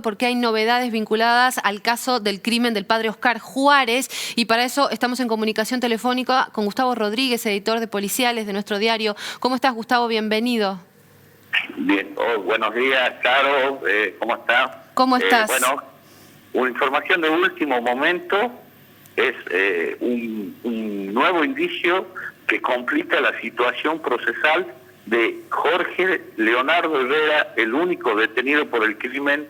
porque hay novedades vinculadas al caso del crimen del padre Oscar Juárez, y para eso estamos en comunicación telefónica con Gustavo Rodríguez, editor de Policiales de nuestro diario. ¿Cómo estás, Gustavo? Bienvenido. Bien, buenos días, Caro, ¿cómo está? ¿Cómo estás? Bueno, una información de último momento es un nuevo indicio que complica la situación procesal de Jorge Leonardo Herrera, el único detenido por el crimen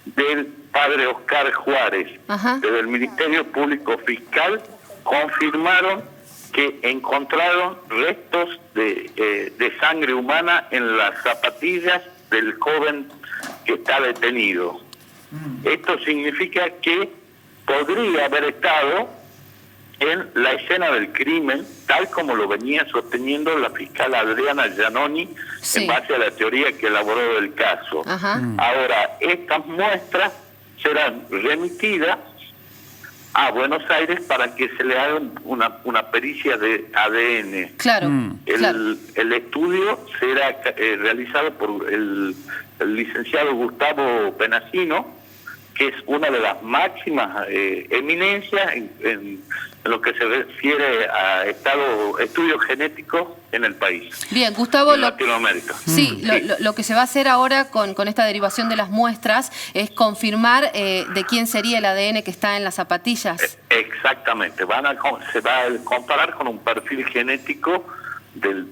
del padre Oscar Juárez. Ajá. Desde el Ministerio Público Fiscal confirmaron que encontraron restos de sangre humana en las zapatillas del joven que está detenido. Esto significa que podría haber estado en la escena del crimen, tal como lo venía sosteniendo la fiscal Adriana Giannoni, sí, en base a la teoría que elaboró del caso. Ajá. Ahora, estas muestras serán remitidas a Buenos Aires para que se le haga una pericia de ADN. Claro, claro. El estudio será realizado por el licenciado Gustavo Penasino, que es una de las máximas eminencias en lo que se refiere a estudios genéticos en el país. Bien, Gustavo, en Latinoamérica. Sí, lo que se va a hacer ahora con esta derivación de las muestras es confirmar de quién sería el ADN que está en las zapatillas. Exactamente, se va a comparar con un perfil genético del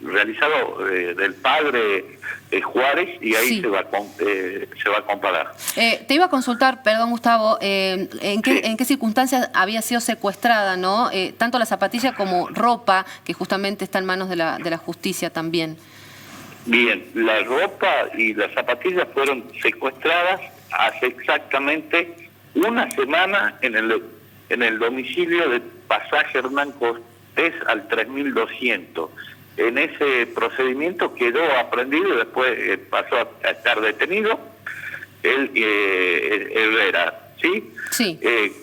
realizado del padre Juárez, y ahí sí, se va a comparar. Te iba a consultar, perdón, Gustavo, ¿en qué circunstancias había sido secuestrada, no? Tanto la zapatilla como ropa, que justamente está en manos de la justicia también. Bien, la ropa y las zapatillas fueron secuestradas hace exactamente una semana en el domicilio de Pasaje Hernán Cortés al 3200. En ese procedimiento quedó aprendido y después pasó a estar detenido el Herrera, ¿sí? Sí.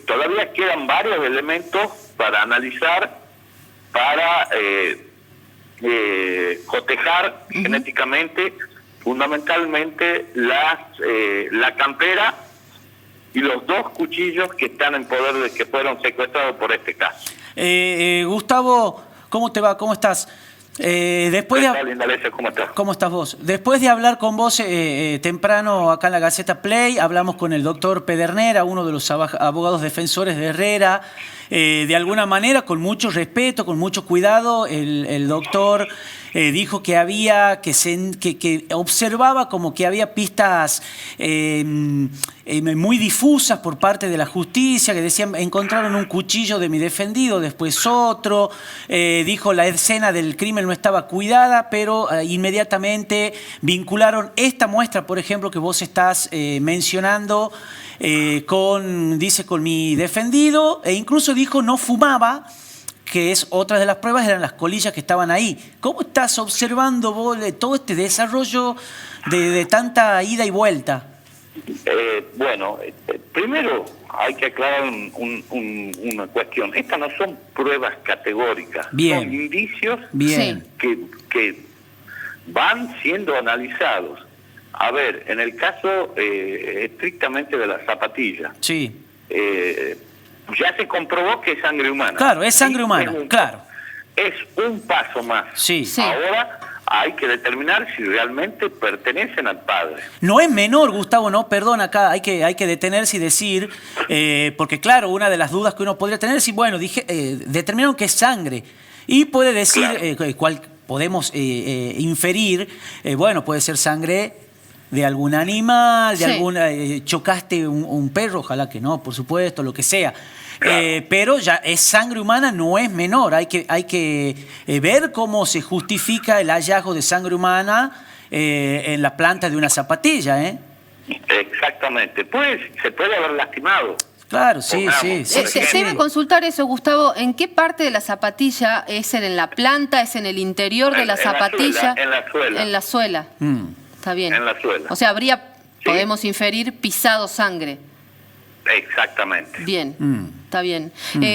Todavía quedan varios elementos para analizar, para cotejar genéticamente, fundamentalmente la campera y los dos cuchillos que están en poder de que fueron secuestrados por este caso. Gustavo, ¿cómo te va? ¿Cómo estás? Después de... ¿Cómo estás? ¿Cómo estás vos? Después de hablar con vos temprano acá en la Gaceta Play, hablamos con el doctor Pedernera, uno de los abogados defensores de Herrera. De alguna manera, con mucho respeto, con mucho cuidado, el doctor dijo que que observaba como que había pistas muy difusas por parte de la justicia, que decían, encontraron un cuchillo de mi defendido, después otro, dijo la escena del crimen no estaba cuidada, pero inmediatamente vincularon esta muestra, por ejemplo, que vos estás mencionando, con mi defendido, e incluso dijo no fumaba, que es otra de las pruebas, eran las colillas que estaban ahí. ¿Cómo estás observando vos todo este desarrollo de tanta ida y vuelta? Bueno, primero hay que aclarar una cuestión. Estas no son pruebas categóricas, bien, son indicios bien, que van siendo analizados. A ver, en el caso estrictamente de la zapatilla, sí, ya se comprobó que es sangre humana. Claro, es sangre humana, claro. Es un paso más. Sí. Sí. Ahora hay que determinar si realmente pertenecen al padre. No es menor, Gustavo, no, perdón, acá hay que detenerse y decir, porque claro, una de las dudas que uno podría tener es, bueno, determinaron que es sangre, y puede decir, claro, podemos inferir, bueno, puede ser sangre de algún animal, de chocaste un perro, ojalá que no, por supuesto, lo que sea. Claro. Pero ya es sangre humana, no es menor. Hay que ver cómo se justifica el hallazgo de sangre humana en la planta de una zapatilla, ¿eh? Exactamente. Se puede haber lastimado. Claro, sí. Te iba a consultar eso, Gustavo. ¿En qué parte de la zapatilla? ¿Es en la planta? ¿Es en el interior de la zapatilla? En la suela. En la suela. Está bien. En la suela. O sea, podemos inferir, pisado sangre. Exactamente. Bien, está bien.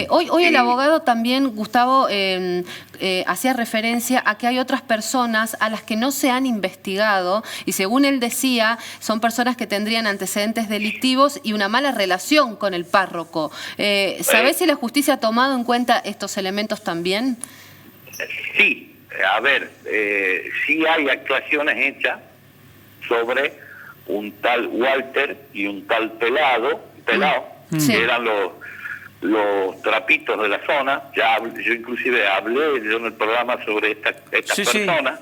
Hoy el abogado también, Gustavo, hacía referencia a que hay otras personas a las que no se han investigado y según él decía, son personas que tendrían antecedentes delictivos y una mala relación con el párroco. ¿Sabés si la justicia ha tomado en cuenta estos elementos también? Sí, a ver, sí hay actuaciones hechas sobre un tal Walter y un tal Pelado, Sí. que eran los trapitos de la zona. Yo inclusive hablé en el programa sobre estas Sí, personas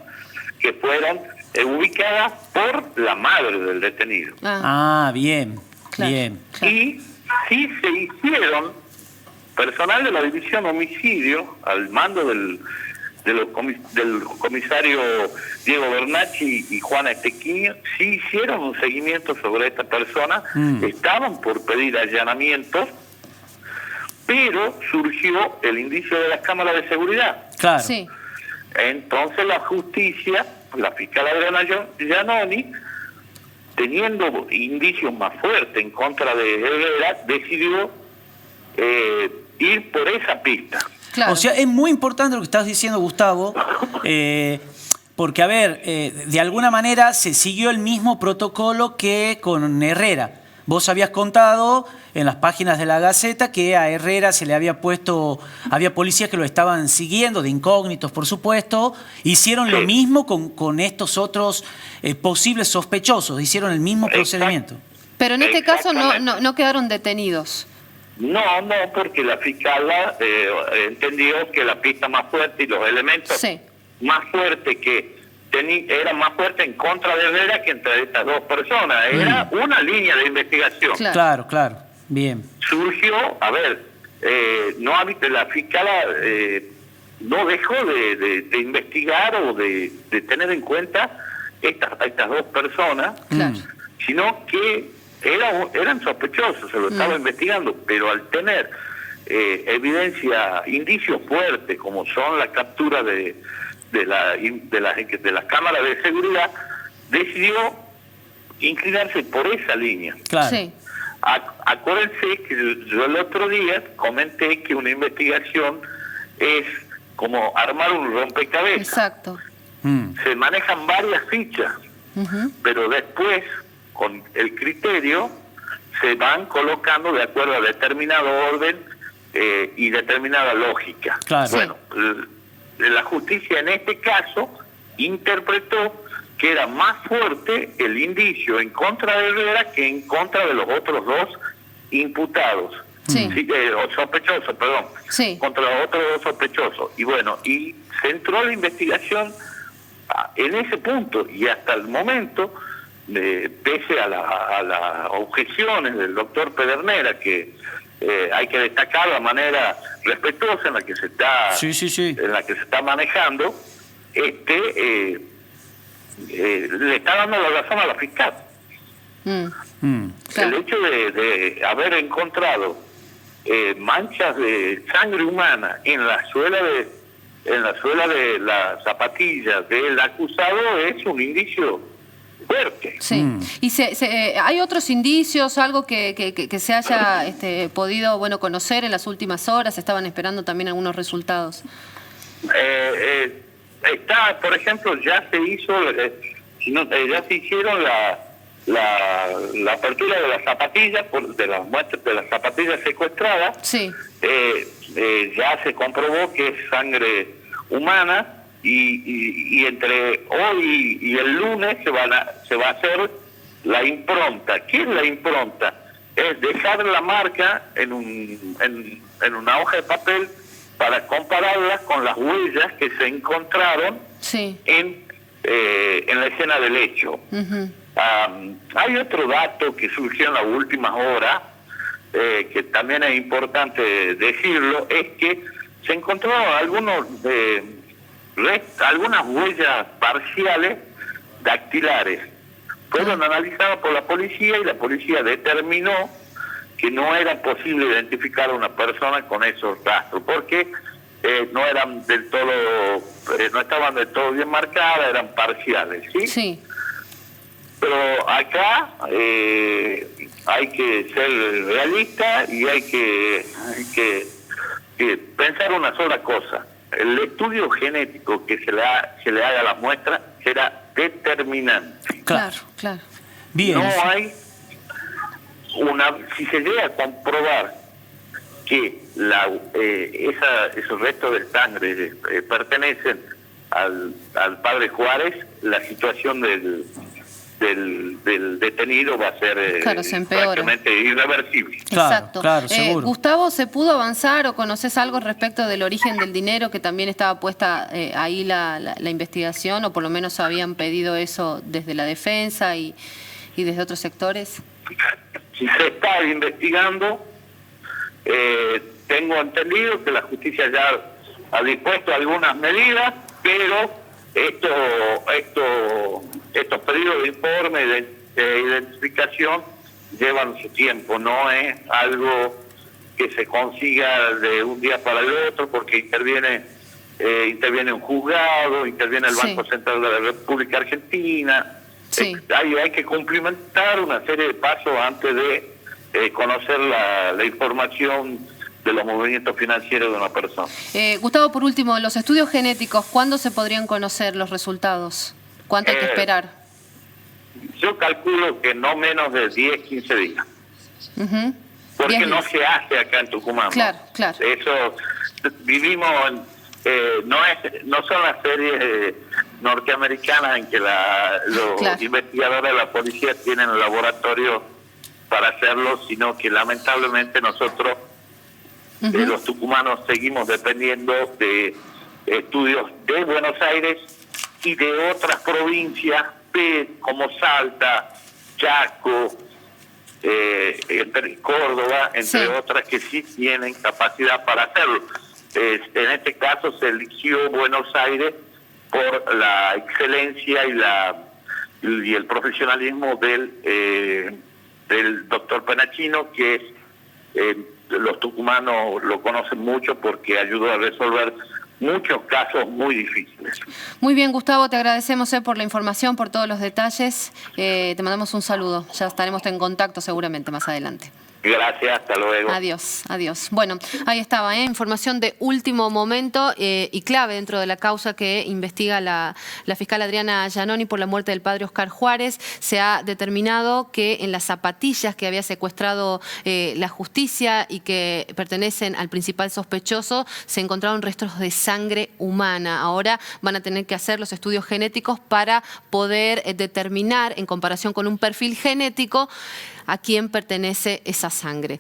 que fueron ubicadas por la madre del detenido. Bien, Claro, bien. claro. Y sí se hicieron personal de la división homicidio al mando del comisario Diego Bernacci y Juan Estequiño, sí hicieron un seguimiento sobre esta persona, estaban por pedir allanamientos, pero surgió el indicio de las cámaras de seguridad. Claro. Sí. Entonces la justicia, la fiscal Adriana Giannoni, teniendo indicios más fuertes en contra de Herrera, decidió ir por esa pista. Claro. O sea, es muy importante lo que estás diciendo, Gustavo, porque, a ver, de alguna manera se siguió el mismo protocolo que con Herrera. Vos habías contado en las páginas de la Gaceta que a Herrera se le había puesto, había policías que lo estaban siguiendo, de incógnitos, por supuesto. Hicieron lo mismo con estos otros posibles sospechosos, hicieron el mismo procedimiento. Pero en este caso no quedaron detenidos. No, porque la fiscala entendió que la pista más fuerte y los elementos más fuertes era más fuerte en contra de Herrera que entre estas dos personas. Era una línea de investigación. Claro, bien. Surgió, a ver, la fiscala no dejó de investigar o de tener en cuenta estas dos personas, sino que eran sospechosos, se lo estaba investigando, pero al tener indicios fuertes, como son la captura de las cámaras de seguridad, decidió inclinarse por esa línea. Claro. Sí. Acuérdense que yo el otro día comenté que una investigación es como armar un rompecabezas. Exacto. Se manejan varias fichas, pero después, con el criterio, se van colocando de acuerdo a determinado orden y determinada lógica. Claro. Bueno, la justicia en este caso interpretó que era más fuerte el indicio en contra de Herrera que en contra de los otros dos imputados. O sospechosos, perdón. Contra los otros dos sospechosos. Y bueno, y centró la investigación en ese punto, y hasta el momento, pese a las objeciones del doctor Pedernera, que hay que destacar la manera respetuosa en la que se está en la que se está manejando, le está dando la razón a la fiscal. El hecho de haber encontrado manchas de sangre humana en la suela de las zapatillas del acusado es un indicio fuerte. ¿Y hay otros indicios, algo que se haya podido conocer en las últimas horas? ¿Estaban esperando también algunos resultados? Por ejemplo, ya se hicieron la apertura de las zapatillas, de las muestras de las zapatillas secuestradas. Ya se comprobó que es sangre humana. Y entre hoy y el lunes se va a hacer la impronta. ¿Qué es la impronta? Es dejar la marca en una hoja de papel para compararla con las huellas que se encontraron en la escena del hecho. Hay otro dato que surgió en las últimas horas, que también es importante decirlo, es que se encontraron algunas huellas parciales dactilares. Fueron analizadas por la policía y la policía determinó que no era posible identificar a una persona con esos rastros, porque no eran del todo, no estaban del todo bien marcadas, eran parciales, ¿sí? Pero acá hay que ser realista y hay que pensar una sola cosa. El estudio genético que se le haga a la muestra será determinante. Claro, claro. Bien. No hay si se llega a comprobar que esos restos de sangre pertenecen al padre Juárez, la situación del detenido va a ser Claro, se empeora. prácticamente irreversible. Claro, Exacto. claro, seguro. Gustavo, ¿se pudo avanzar o conoces algo respecto del origen del dinero que también estaba puesta ahí la investigación, o por lo menos habían pedido eso desde la defensa y desde otros sectores? Si se está investigando, tengo entendido que la justicia ya ha dispuesto algunas medidas, pero estos pedidos de informe de identificación llevan su tiempo, no es algo que se consiga de un día para el otro, porque interviene un juzgado, interviene el Banco Central de la República Argentina. Sí. Hay que cumplimentar una serie de pasos antes de conocer la información de los movimientos financieros de una persona. Gustavo, por último, los estudios genéticos, ¿cuándo se podrían conocer los resultados? ¿Cuánto hay que esperar? Yo calculo que no menos de 10, 15 días. Uh-huh. Porque 10 no días. se hace acá en Tucumán. Claro, claro. Eso, vivimos no son las series norteamericanas en que los investigadores de la policía tienen el laboratorio para hacerlo, sino que lamentablemente nosotros, los tucumanos, seguimos dependiendo de estudios de Buenos Aires y de otras provincias como Salta, Chaco, Córdoba, entre otras, que sí tienen capacidad para hacerlo. En este caso se eligió Buenos Aires por la excelencia y el profesionalismo del doctor Penachino, que los tucumanos lo conocen mucho porque ayudó a resolver muchos casos muy difíciles. Muy bien, Gustavo, te agradecemos por la información, por todos los detalles. Te mandamos un saludo. Ya estaremos en contacto seguramente más adelante. Gracias, hasta luego. Adiós, adiós. Bueno, ahí estaba, información de último momento y clave dentro de la causa que investiga la fiscal Adriana Giannoni por la muerte del padre Oscar Juárez. Se ha determinado que en las zapatillas que había secuestrado la justicia y que pertenecen al principal sospechoso se encontraron restos de sangre humana. Ahora van a tener que hacer los estudios genéticos para poder determinar, en comparación con un perfil genético, a quién pertenece esa sangre.